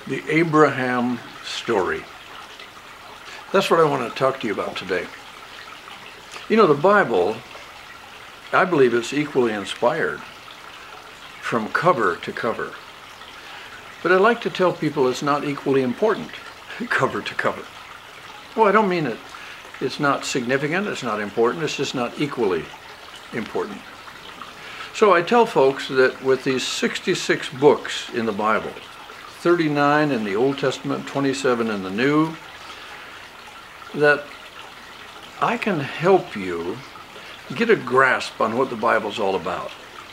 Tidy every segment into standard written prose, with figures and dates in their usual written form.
The Abraham story. That's what I want to talk to you about today. You know, the Bible, I believe it's equally inspired from cover to cover. But I like to tell people it's not equally important cover to cover. Well, I don't mean it's not significant, it's not important, it's just not equally important. So I tell folks that with these 66 books in the Bible, 39 in the Old Testament, 27 in the New, that I can help you get a grasp on what the Bible's all about.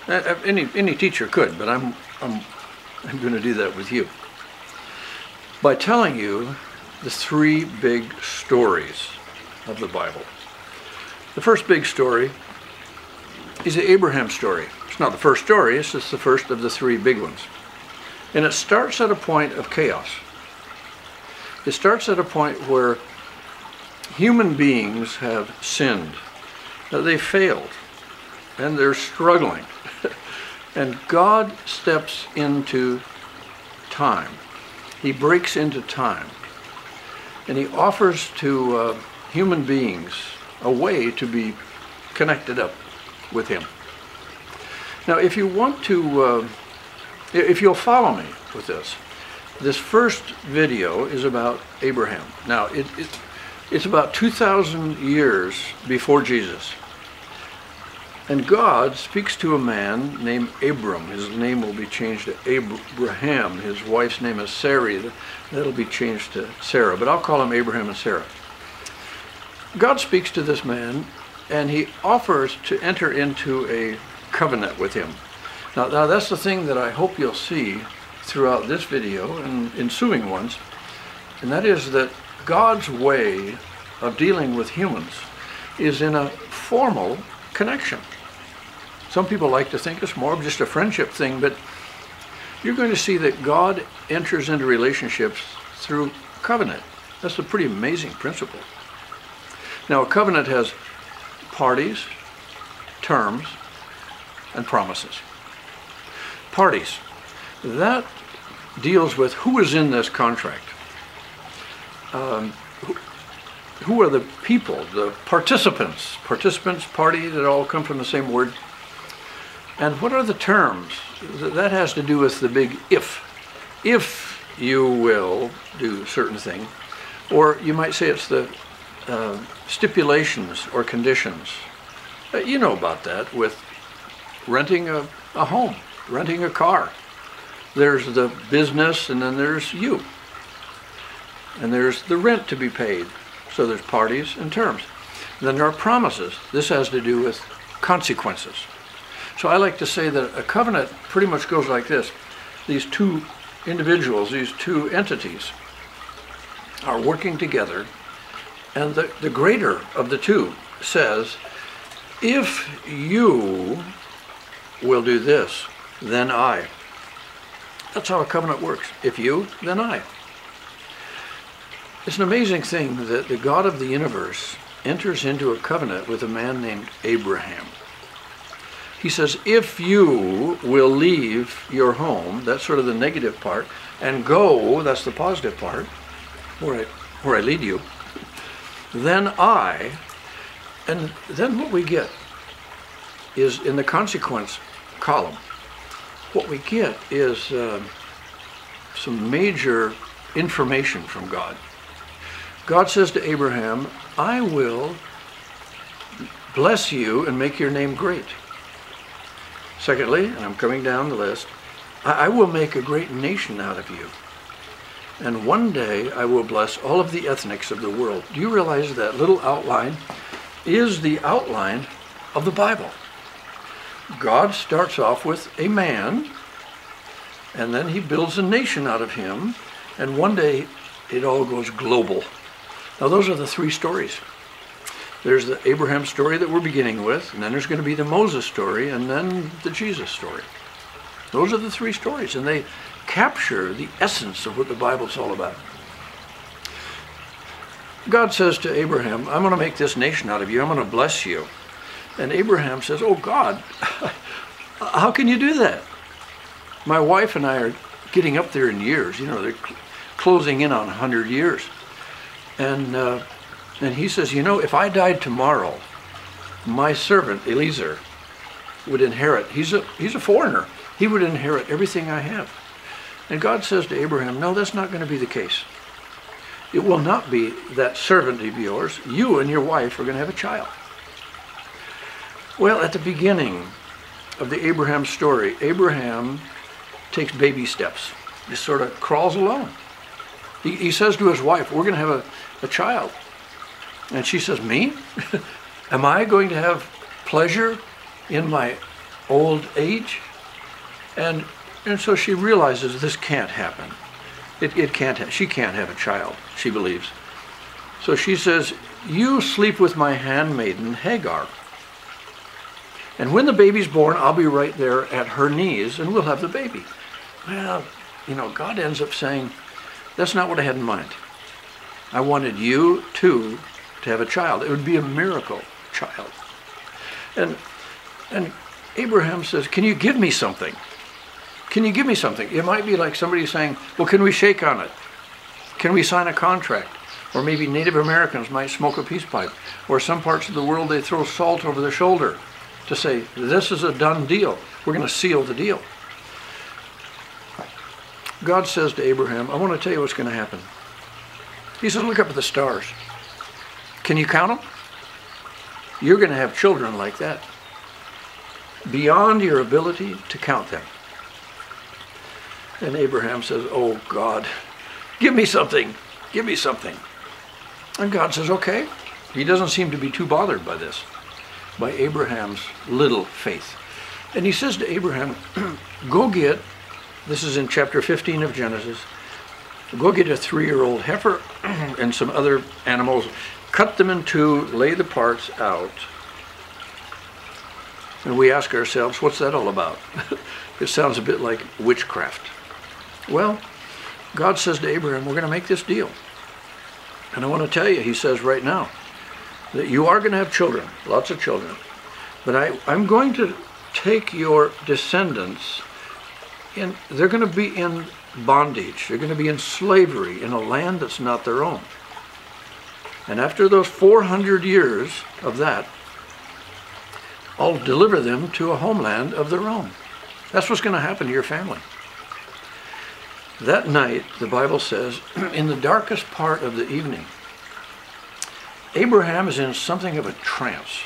Any teacher could, but I'm going to do that with you by telling you the three big stories of the Bible. The first big story is the Abraham story. It's not the first story, it's just the first of the three big ones. And it starts at a point of chaos. It starts at a point where human beings have sinned. They failed, and they're struggling. And God steps into time. He breaks into time. And he offers to human beings a way to be connected up with him. Now, if you want to, if you'll follow me with this first video is about Abraham. Now, it's about 2,000 years before Jesus. And God speaks to a man named Abram. His name will be changed to Abraham. His wife's name is Sarai. That'll be changed to Sarah. But I'll call him Abraham and Sarah. God speaks to this man, and he offers to enter into a covenant with him. Now that's the thing that I hope you'll see throughout this video and ensuing ones, and that is that God's way of dealing with humans is in a formal connection. Some people like to think it's more of just a friendship thing, but you're going to see that God enters into relationships through covenant. That's a pretty amazing principle. Now, a covenant has parties, terms, and promises. Parties. That deals with who is in this contract. Who are the people, the participants? Participants, party, that all come from the same word. And what are the terms? That has to do with the big if. If you will do a certain thing. Or you might say it's the stipulations or conditions. You know about that with renting a home, renting a car. There's the business, and then there's you. And there's the rent to be paid. So there's parties and terms. And then there are promises. This has to do with consequences. So I like to say that a covenant pretty much goes like this. These two individuals, these two entities are working together, and the greater of the two says, if you will do this, then I. That's how a covenant works. If you, then I. It's an amazing thing that the God of the universe enters into a covenant with a man named Abraham. He says, if you will leave your home, that's sort of the negative part, and go, that's the positive part, where I lead you, then I, and then what we get is in the consequence column, what we get is some major information from God. God says to Abraham, I will bless you and make your name great. Secondly, and I'm coming down the list, I will make a great nation out of you. And one day I will bless all of the ethnics of the world. Do you realize that little outline is the outline of the Bible? God starts off with a man, and then he builds a nation out of him, and one day it all goes global. Now those are the three stories. There's the Abraham story that we're beginning with, and then there's going to be the Moses story, and then the Jesus story. Those are the three stories, and they capture the essence of what the Bible's all about. God says to Abraham, I'm going to make this nation out of you. I'm going to bless you. And Abraham says, oh God, how can you do that? My wife and I are getting up there in years. You know, closing in on 100 years. And he says, you know, if I died tomorrow, my servant Eliezer would inherit. He's a foreigner. He would inherit everything I have. And God says to Abraham, no, that's not going to be the case. It will not be that servant of yours. You and your wife are going to have a child. Well, at the beginning of the Abraham story, Abraham takes baby steps. He sort of crawls along. He says to his wife, we're going to have a child. And she says, me? Am I going to have pleasure in my old age? And so she realizes this can't happen. It can't. She can't have a child, she believes. So she says, you sleep with my handmaiden Hagar. And when the baby's born, I'll be right there at her knees and we'll have the baby. Well, you know, God ends up saying, that's not what I had in mind. I wanted you two to have a child. It would be a miracle child. And Abraham says, can you give me something? Can you give me something? It might be like somebody saying, well, can we shake on it? Can we sign a contract? Or maybe Native Americans might smoke a peace pipe. Or some parts of the world, they throw salt over their shoulder to say, this is a done deal. We're going to seal the deal. God says to Abraham, I want to tell you what's going to happen. He says, look up at the stars. Can you count them? You're going to have children like that, beyond your ability to count them. And Abraham says, oh God, give me something. Give me something. And God says, okay. He doesn't seem to be too bothered by this, by Abraham's little faith. And he says to Abraham, go get, this is in chapter 15 of Genesis, go get a 3-year-old heifer and some other animals, cut them in two, lay the parts out. And we ask ourselves, what's that all about? It sounds a bit like witchcraft. Well, God says to Abraham, we're going to make this deal. And I want to tell you, he says right now, that you are going to have children, lots of children. But I'm going to take your descendants, and they're going to be in bondage. They're going to be in slavery in a land that's not their own. And after those 400 years of that, I'll deliver them to a homeland of their own. That's what's going to happen to your family. That night, the Bible says, in the darkest part of the evening, Abraham is in something of a trance.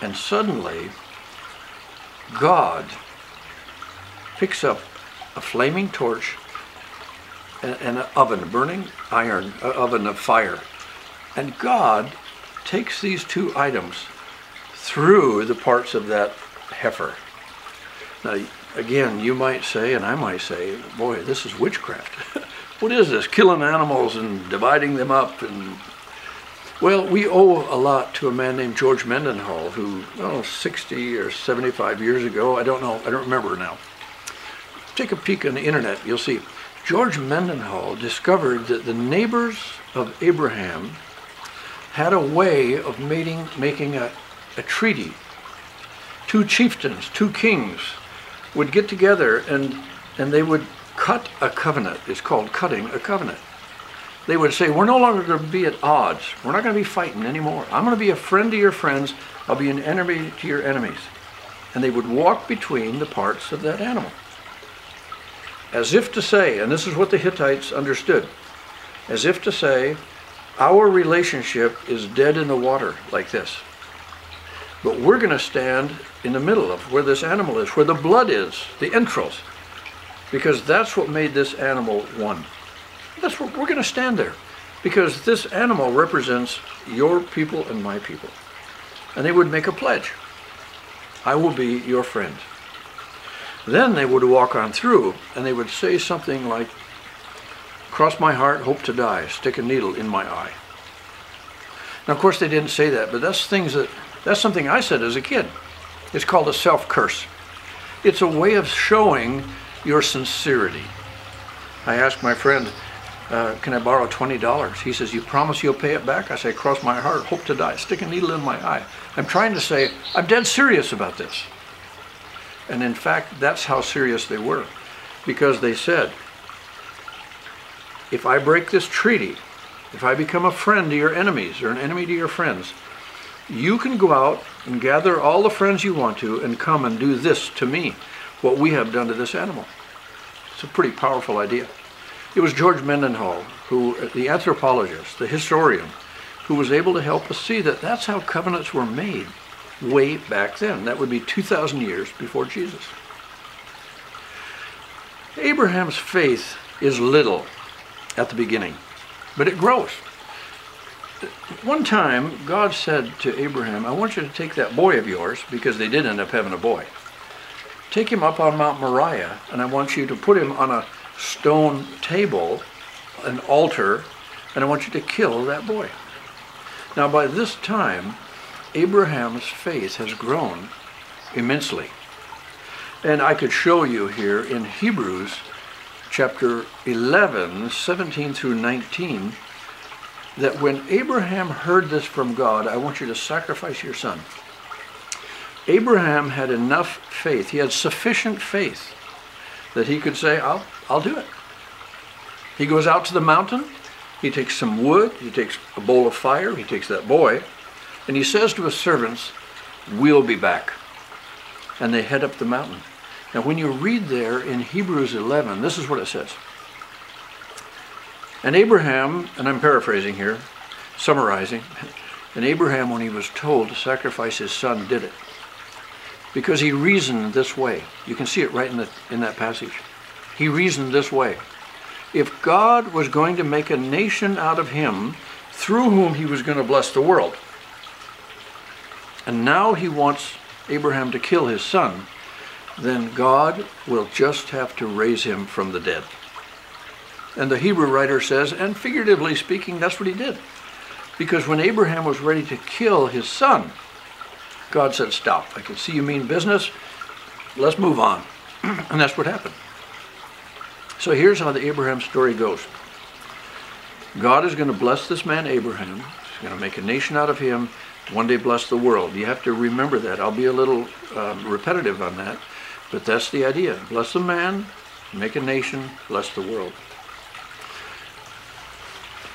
And suddenly, God picks up a flaming torch and an oven, a burning iron, an oven of fire. And God takes these two items through the parts of that heifer. Now, again, you might say, and I might say, boy, this is witchcraft. What is this? Killing animals and dividing them up. And well, we owe a lot to a man named George Mendenhall, who, 60 or 75 years ago, I don't know, I don't remember now. Take a peek on the internet, you'll see. George Mendenhall discovered that the neighbors of Abraham had a way of making a treaty. Two chieftains, two kings, would get together and they would cut a covenant. It's called cutting a covenant. They would say, we're no longer going to be at odds. We're not going to be fighting anymore. I'm going to be a friend to your friends. I'll be an enemy to your enemies. And they would walk between the parts of that animal. As if to say, and this is what the Hittites understood, as if to say, our relationship is dead in the water like this. But we're going to stand in the middle of where this animal is, where the blood is, the entrails, because that's what made this animal one. That's what we're going to stand there, because this animal represents your people and my people. And they would make a pledge. I will be your friend. Then they would walk on through and they would say something like, cross my heart, hope to die, stick a needle in my eye. Now, of course, they didn't say that, but that's something I said as a kid. It's called a self-curse. It's a way of showing your sincerity. I asked my friend, can I borrow $20? He says, you promise you'll pay it back? I say, cross my heart, hope to die, stick a needle in my eye. I'm trying to say, I'm dead serious about this. And in fact, that's how serious they were. Because they said, if I break this treaty, if I become a friend to your enemies or an enemy to your friends, you can go out and gather all the friends you want to and come and do this to me, what we have done to this animal. It's a pretty powerful idea. It was George Mendenhall, the anthropologist, the historian, who was able to help us see that that's how covenants were made way back then. That would be 2,000 years before Jesus. Abraham's faith is little at the beginning, but it grows. One time, God said to Abraham, I want you to take that boy of yours, because they did end up having a boy. Take him up on Mount Moriah, and I want you to put him on a stone table, an altar, and I want you to kill that boy. Now, by this time, Abraham's faith has grown immensely. And I could show you here in Hebrews chapter 11, 17 through 19, that when Abraham heard this from God, I want you to sacrifice your son. Abraham had enough faith, he had sufficient faith that he could say, I'll do it. He goes out to the mountain, he takes some wood, he takes a bowl of fire, he takes that boy, and he says to his servants, we'll be back. And they head up the mountain. Now when you read there in Hebrews 11, this is what it says. And Abraham, and I'm paraphrasing here, summarizing, and Abraham, when he was told to sacrifice his son, did it. Because he reasoned this way. You can see it right in that passage. He reasoned this way. If God was going to make a nation out of him, through whom he was going to bless the world, and now he wants Abraham to kill his son, then God will just have to raise him from the dead. And the Hebrew writer says, and figuratively speaking, that's what he did. Because when Abraham was ready to kill his son, God said, stop. I can see you mean business. Let's move on. And that's what happened. So here's how the Abraham story goes. God is going to bless this man Abraham. He's going to make a nation out of him. One day bless the world. You have to remember that. I'll be a little repetitive on that. But that's the idea. Bless the man, make a nation, bless the world.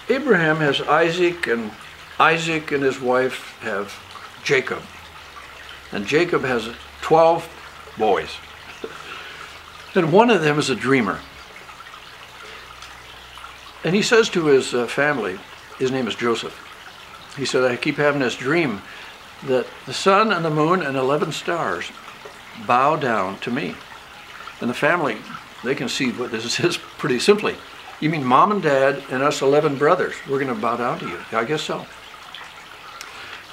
Abraham has Isaac, and Isaac and his wife have Jacob. And Jacob has 12 boys. And one of them is a dreamer. And he says to his family, his name is Joseph, he said, I keep having this dream that the sun and the moon and 11 stars bow down to me. And the family, they can see what this is pretty simply. You mean mom and dad and us 11 brothers, we're going to bow down to you? I guess so.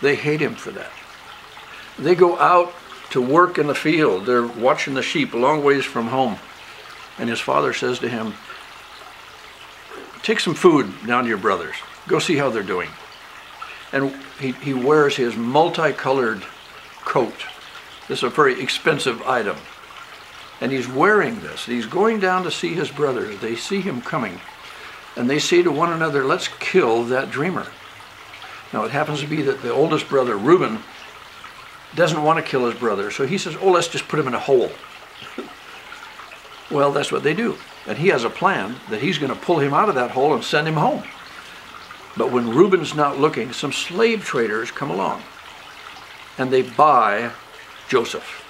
They hate him for that. They go out to work in the field. They're watching the sheep a long ways from home. And his father says to him, take some food down to your brothers. Go see how they're doing. And he wears his multicolored coat. This is a very expensive item. And he's wearing this. He's going down to see his brothers. They see him coming. And they say to one another, let's kill that dreamer. Now it happens to be that the oldest brother, Reuben, doesn't want to kill his brother. So he says, oh, let's just put him in a hole. Well, that's what they do. And he has a plan that he's going to pull him out of that hole and send him home. But when Reuben's not looking, some slave traders come along. And they buy Joseph.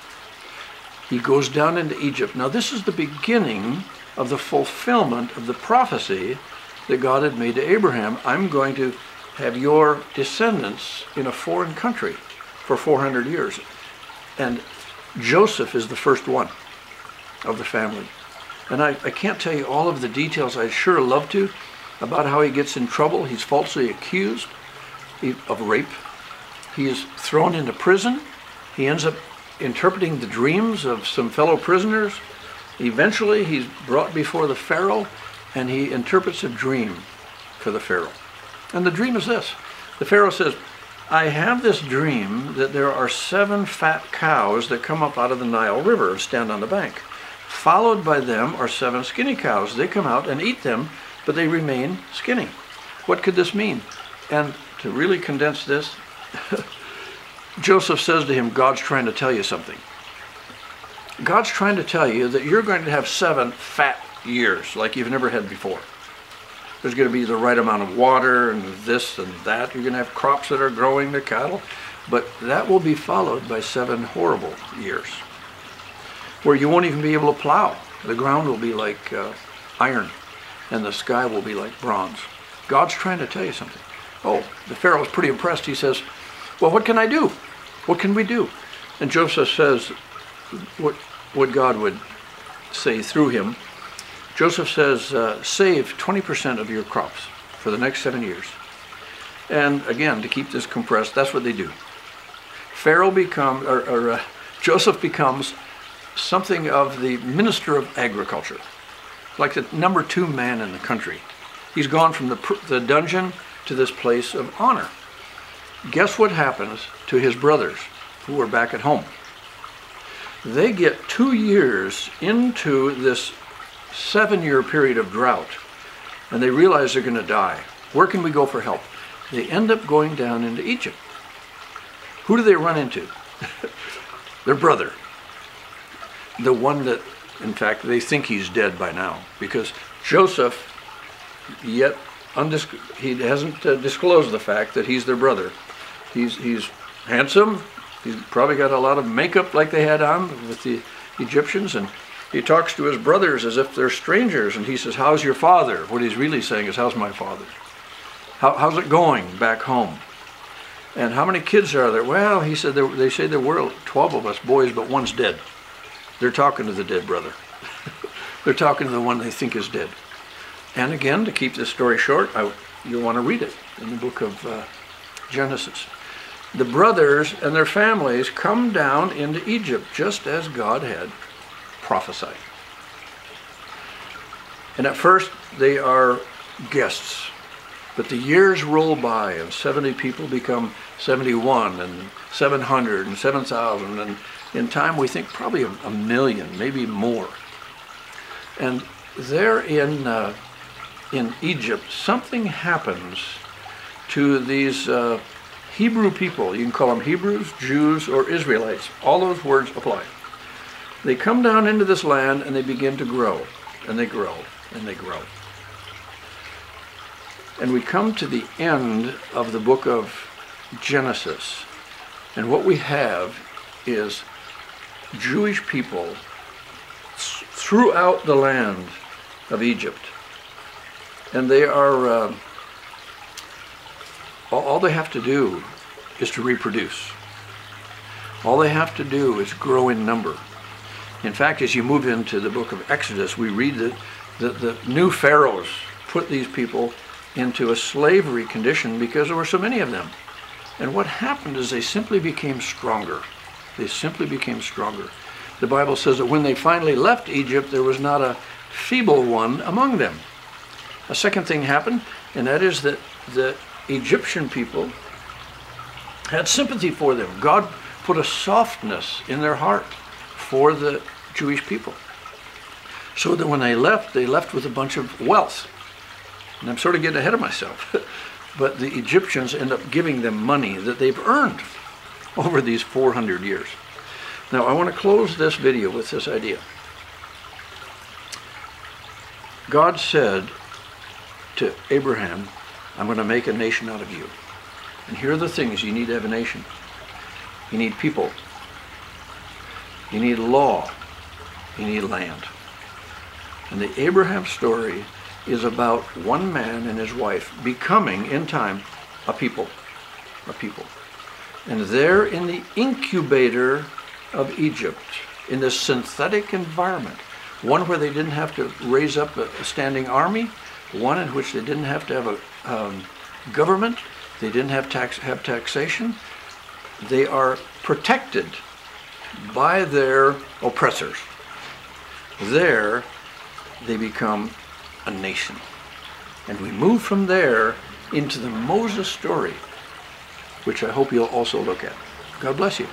He goes down into Egypt. Now this is the beginning of the fulfillment of the prophecy that God had made to Abraham. I'm going to have your descendants in a foreign country for 400 years. And Joseph is the first one of the family. And I can't tell you all of the details. I'd sure love to, about how he gets in trouble. He's falsely accused of rape. He is thrown into prison. He ends up interpreting the dreams of some fellow prisoners. Eventually he's brought before the Pharaoh, and he interprets a dream for the Pharaoh. And the dream is this. The Pharaoh says, I have this dream that there are 7 fat cows that come up out of the Nile River and stand on the bank. Followed by them are 7 skinny cows. They come out and eat them, but they remain skinny. What could this mean? And to really condense this, Joseph says to him, God's trying to tell you something. God's trying to tell you that you're going to have 7 fat years like you've never had before. There's going to be the right amount of water and this and that. You're going to have crops that are growing, the cattle. But that will be followed by 7 horrible years where you won't even be able to plow. The ground will be like iron and the sky will be like bronze. God's trying to tell you something. Oh, the Pharaoh's pretty impressed. He says, well, what can I do? What can we do? And Joseph says what God would say through him. Joseph says, save 20% of your crops for the next 7 years. And again, to keep this compressed, that's what they do. Joseph becomes something of the minister of agriculture, like the number 2 man in the country. He's gone from the dungeon to this place of honor. Guess what happens to his brothers who are back at home? They get 2 years into this 7-year period of drought, and they realize they're going to die. Where can we go for help? They end up going down into Egypt. Who do they run into? Their brother. The one that, in fact, they think he's dead by now, because Joseph, yet he hasn't disclosed the fact that he's their brother. He's handsome. He's probably got a lot of makeup like they had on with the Egyptians, and he talks to his brothers as if they're strangers, and he says, how's your father? What he's really saying is, how's my father? How's it going back home? And how many kids are there? Well, he said, they say there were 12 of us boys, but one's dead. They're talking to the dead brother. They're talking to the one they think is dead. And again, to keep this story short, you'll want to read it in the book of Genesis. The brothers and their families come down into Egypt just as God had prophesied. And at first they are guests, but the years roll by and 70 people become 71 and 700 and 7,000, and in time we think probably a million, maybe more. And there in Egypt, something happens to these Hebrew people. You can call them Hebrews, Jews, or Israelites. All those words apply. They come down into this land and they begin to grow, and they grow, and they grow. And we come to the end of the book of Genesis, and what we have is Jewish people throughout the land of Egypt. And they are, all they have to do is to reproduce. All they have to do is grow in number. In fact, as you move into the book of Exodus, we read that the new pharaohs put these people into a slavery condition because there were so many of them. And what happened is they simply became stronger. They simply became stronger. The Bible says that when they finally left Egypt, there was not a feeble one among them. A second thing happened, and that is that the Egyptian people had sympathy for them. God put a softness in their heart for the Jewish people. So that when they left with a bunch of wealth. And I'm sort of getting ahead of myself. But the Egyptians end up giving them money that they've earned over these 400 years. Now, I want to close this video with this idea. God said to Abraham, I'm going to make a nation out of you. And here are the things you need to have a nation. You need people. You need law. You need land. And the Abraham story is about one man and his wife becoming, in time, a people. A people. And there in the incubator of Egypt, in this synthetic environment, one where they didn't have to raise up a standing army, one in which they didn't have to have a government, they didn't have taxation, they are protected by their oppressors. There, they become a nation. And we move from there into the Moses story, which I hope you'll also look at. God bless you.